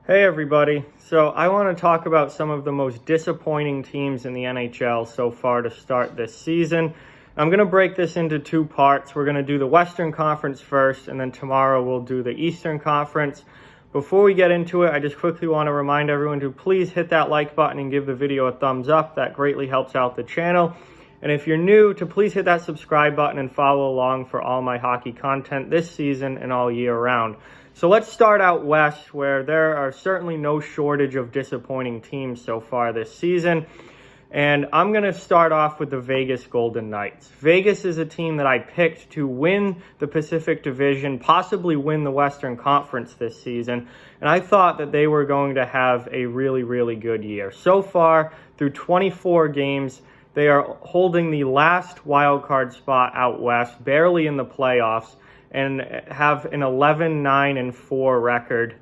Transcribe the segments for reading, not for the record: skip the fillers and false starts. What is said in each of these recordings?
Hey everybody, so I want to talk about some of the most disappointing teams in the NHL so far to start this season. I'm going to break this into two parts. We're going to do the Western Conference first, and then tomorrow we'll do the Eastern Conference. Before we get into it, I just quickly want to remind everyone to please hit that like button and give the video a thumbs up. That greatly helps out the channel. And if you're new, to please hit that subscribe button and follow along for all my hockey content this season and all year round. So let's start out west, where there are certainly no shortage of disappointing teams so far this season. And I'm going to start off with the Vegas Golden Knights. Vegas is a team that I picked to win the Pacific Division, possibly win the Western Conference this season. And I thought that they were going to have a really, really good year. So far, through 24 games, they are holding the last wild card spot out west, barely in the playoffs, and have an 11-9-4 record.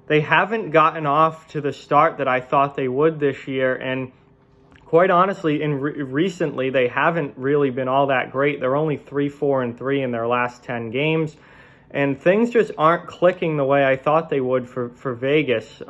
They haven't gotten off to the start that I thought they would this year, and quite honestly, recently they haven't really been all that great. They're only 3-4-3 in their last 10 games, and things just aren't clicking the way I thought they would for Vegas.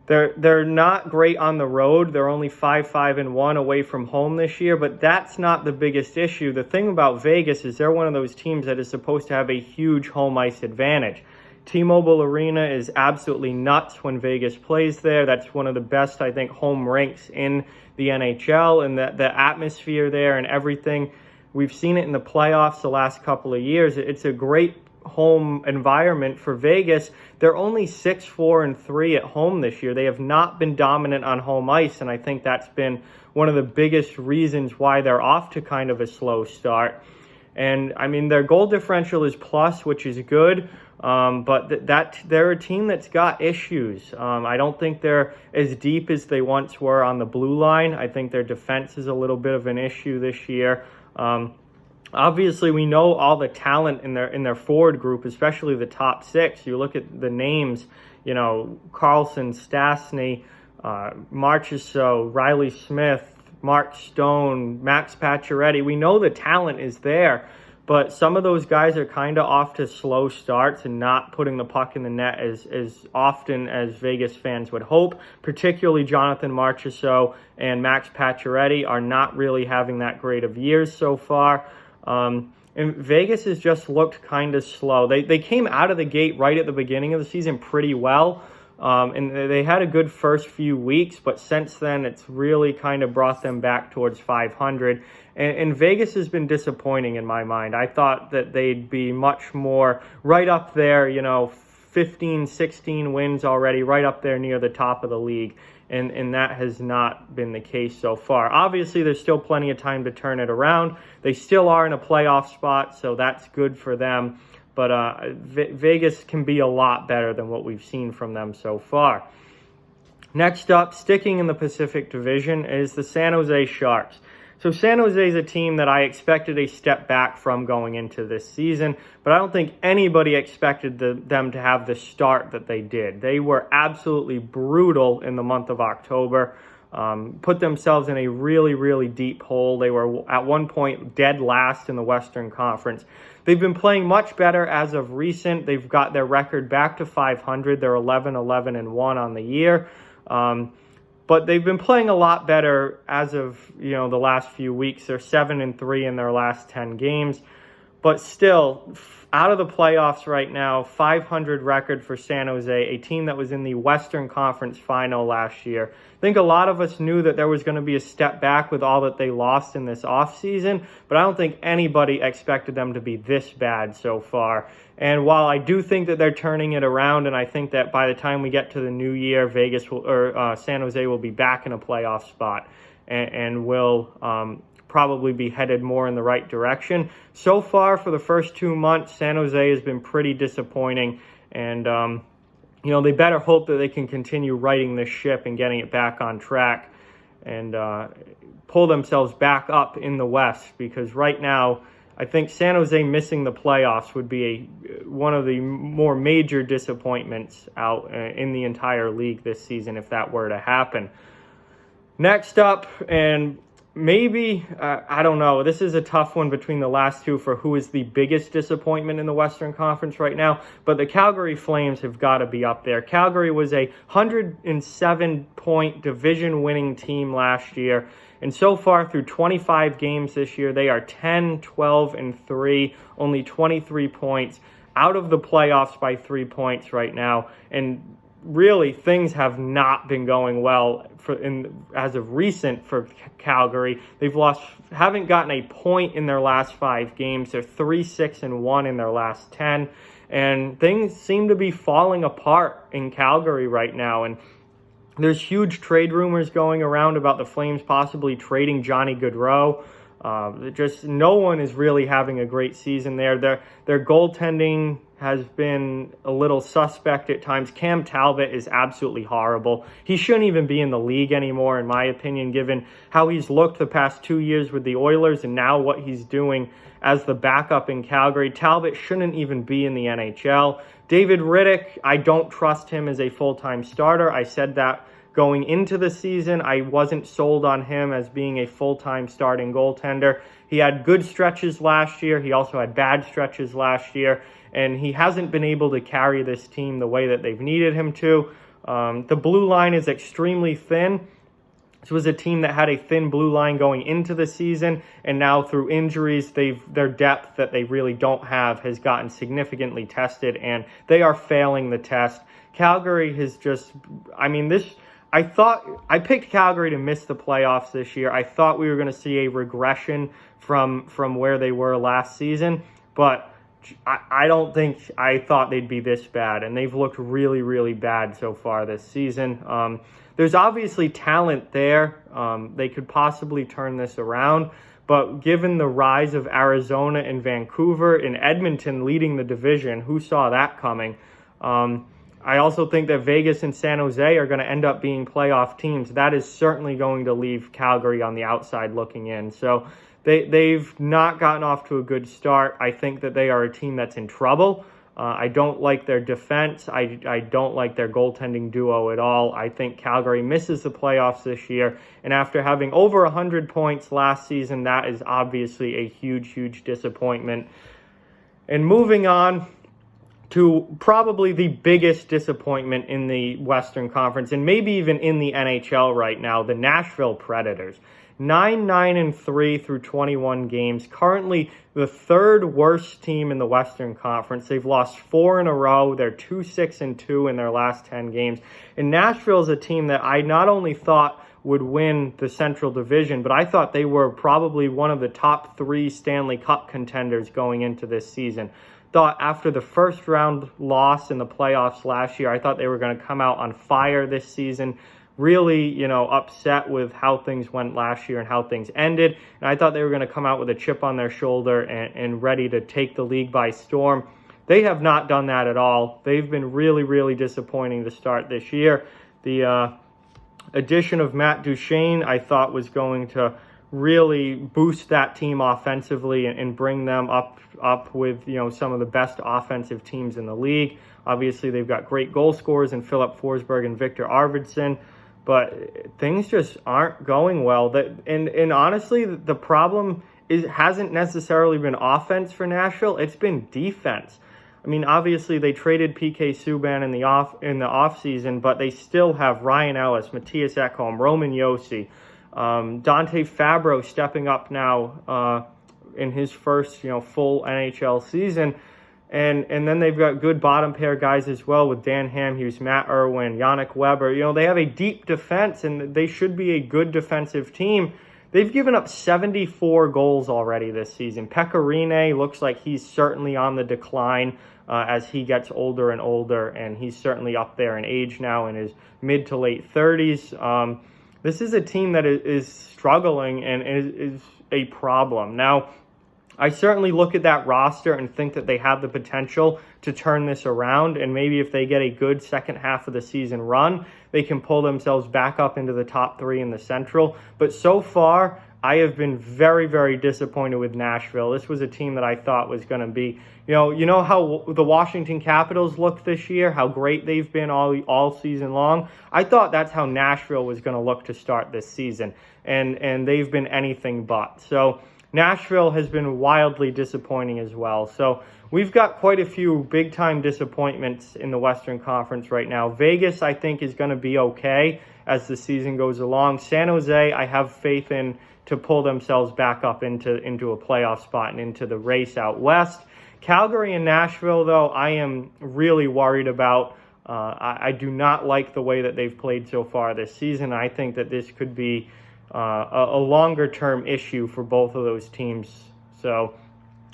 They're not great on the road. They're only 5-5-1 away from home this year, but that's not the biggest issue. The thing about Vegas is they're one of those teams that is supposed to have a huge home ice advantage. T-Mobile Arena is absolutely nuts when Vegas plays there. That's one of the best, I think, home rinks in the NHL, and the atmosphere there and everything. We've seen it in the playoffs the last couple of years. It's a great home environment for Vegas. They're only 6-4-3 at home this year. They have not been dominant on home ice, and I think that's been one of the biggest reasons why they're off to kind of a slow start. And I mean, their goal differential is plus, which is good, but they're a team that's got issues. I don't think they're as deep as they once were on the blue line. I think their defense is a little bit of an issue this year. Obviously, we know all the talent in their forward group, especially the top six. You look at the names, Carlson, Stastny, Marchessault, Riley Smith, Mark Stone, Max Pacioretty. We know the talent is there, but some of those guys are kind of off to slow starts and not putting the puck in the net as often as Vegas fans would hope. Particularly Jonathan Marchessault and Max Pacioretty are not really having that great of years so far. And Vegas has just looked kind of slow. They came out of the gate right at the beginning of the season pretty well, and they had a good first few weeks, but since then it's really kind of brought them back towards 500. And Vegas has been disappointing in my mind. I thought that they'd be much more right up there, 15, 16 wins already, right up there near the top of the league. And that has not been the case so far. Obviously, there's still plenty of time to turn it around. They still are in a playoff spot, so that's good for them. But Vegas can be a lot better than what we've seen from them so far. Next up, sticking in the Pacific Division, is the San Jose Sharks. So San Jose is a team that I expected a step back from going into this season, but I don't think anybody expected them to have the start that they did. They were absolutely brutal in the month of October, put themselves in a really, really deep hole. They were at one point dead last in the Western Conference. They've been playing much better as of recent. They've got their record back to 500. They're 11-11-1 on the year. But they've been playing a lot better as of, the last few weeks. They're 7-3 in their last 10 games. But still, out of the playoffs right now, 500 record for San Jose, a team that was in the Western Conference final last year. I think a lot of us knew that there was going to be a step back with all that they lost in this offseason, but I don't think anybody expected them to be this bad so far. And while I do think that they're turning it around, and I think that by the time we get to the new year, San Jose will be back in a playoff spot and will probably be headed more in the right direction. So far, for the first 2 months, San Jose has been pretty disappointing, and they better hope that they can continue righting this ship and getting it back on track and pull themselves back up in the West, because right now I think San Jose missing the playoffs would be one of the more major disappointments out in the entire league this season if that were to happen. Next up, and maybe, I don't know. This is a tough one between the last two for who is the biggest disappointment in the Western Conference right now. But the Calgary Flames have got to be up there. Calgary was a 107-point division-winning team last year. And so far through 25 games this year, they are 10, 12, and 3, only 23 points, out of the playoffs by 3 points right now. And really, things have not been going well as of recent for Calgary. They've haven't gotten a point in their last 5 games. They're 3-6-1 in their last 10, and things seem to be falling apart in Calgary right now. And there's huge trade rumors going around about the Flames possibly trading Johnny Gaudreau. Just no one is really having a great season there. Their goaltending has been a little suspect at times. Cam Talbot is absolutely horrible. He shouldn't even be in the league anymore, in my opinion, given how he's looked the past 2 years with the Oilers and now what he's doing as the backup in Calgary. Talbot shouldn't even be in the NHL. David Riddick, I don't trust him as a full-time starter. I said that going into the season. I wasn't sold on him as being a full-time starting goaltender. He had good stretches last year. He also had bad stretches last year, and he hasn't been able to carry this team the way that they've needed him to. The blue line is extremely thin. This was a team that had a thin blue line going into the season, and now through injuries, their depth that they really don't have has gotten significantly tested, and they are failing the test. Calgary has just, I picked Calgary to miss the playoffs this year. I thought we were going to see a regression from where they were last season, but I don't think I thought they'd be this bad, and they've looked really, really bad so far this season. There's obviously talent there. They could possibly turn this around, but given the rise of Arizona and Vancouver and Edmonton leading the division, who saw that coming? I also think that Vegas and San Jose are going to end up being playoff teams. That is certainly going to leave Calgary on the outside looking in. So they've not gotten off to a good start. I think that they are a team that's in trouble. I don't like their defense. I don't like their goaltending duo at all. I think Calgary misses the playoffs this year. And after having over 100 points last season, that is obviously a huge, huge disappointment. And moving on to probably the biggest disappointment in the Western Conference, and maybe even in the NHL right now, the Nashville Predators. 9-9-3 through 21 games. Currently the third worst team in the Western Conference. They've lost 4 in a row. They're 2-6-2 in their last 10 games. And Nashville is a team that I not only thought would win the Central Division, but I thought they were probably one of the top 3 Stanley Cup contenders going into this season. Thought after the first round loss in the playoffs last year, I thought they were going to come out on fire this season. Really, upset with how things went last year and how things ended. And I thought they were going to come out with a chip on their shoulder and ready to take the league by storm. They have not done that at all. They've been really, really disappointing to start this year. The addition of Matt Duchene, I thought, was going to really boost that team offensively and bring them up with some of the best offensive teams in the league. Obviously, they've got great goal scorers in Philip Forsberg and Victor Arvidsson, but things just aren't going well. And honestly, the problem hasn't necessarily been offense for Nashville. It's been defense. I mean, obviously, they traded PK Subban in the offseason, but they still have Ryan Ellis, Matthias Ekholm, Roman Josi, Dante Fabro stepping up now in his first full NHL season. And then they've got good bottom pair guys as well with Dan Hamhuis, Matt Irwin, Yannick Weber. They have a deep defense, and they should be a good defensive team. They've given up 74 goals already this season. Pekka Rinne looks like he's certainly on the decline as he gets older and older, and he's certainly up there in age now in his mid to late 30s. This is a team that is struggling and is a problem. Now, I certainly look at that roster and think that they have the potential to turn this around, and maybe if they get a good second half of the season run, they can pull themselves back up into the top 3 in the Central. But so far, I have been very, very disappointed with Nashville. This was a team that I thought was going to be, you know how the Washington Capitals look this year, how great they've been all season long. I thought that's how Nashville was going to look to start this season, and they've been anything but. So Nashville has been wildly disappointing as well. So we've got quite a few big-time disappointments in the Western Conference right now. Vegas, I think, is going to be okay as the season goes along. San Jose, I have faith in to pull themselves back up into a playoff spot and into the race out west. Calgary and Nashville, though, I am really worried about. I do not like the way that they've played so far this season. I think that this could be a longer-term issue for both of those teams. So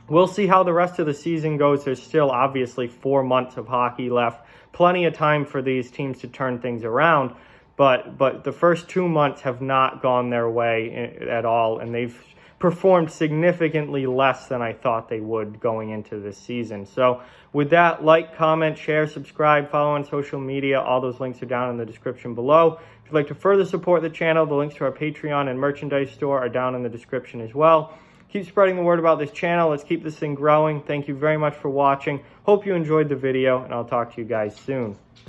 we'll see how the rest of the season goes. There's still obviously 4 months of hockey left. Plenty of time for these teams to turn things around. But the first 2 months have not gone their way at all, and they've performed significantly less than I thought they would going into this season. So with that, like, comment, share, subscribe, follow on social media. All those links are down in the description below. If you'd like to further support the channel, the links to our Patreon and merchandise store are down in the description as well. Keep spreading the word about this channel. Let's keep this thing growing. Thank you very much for watching. Hope you enjoyed the video, and I'll talk to you guys soon.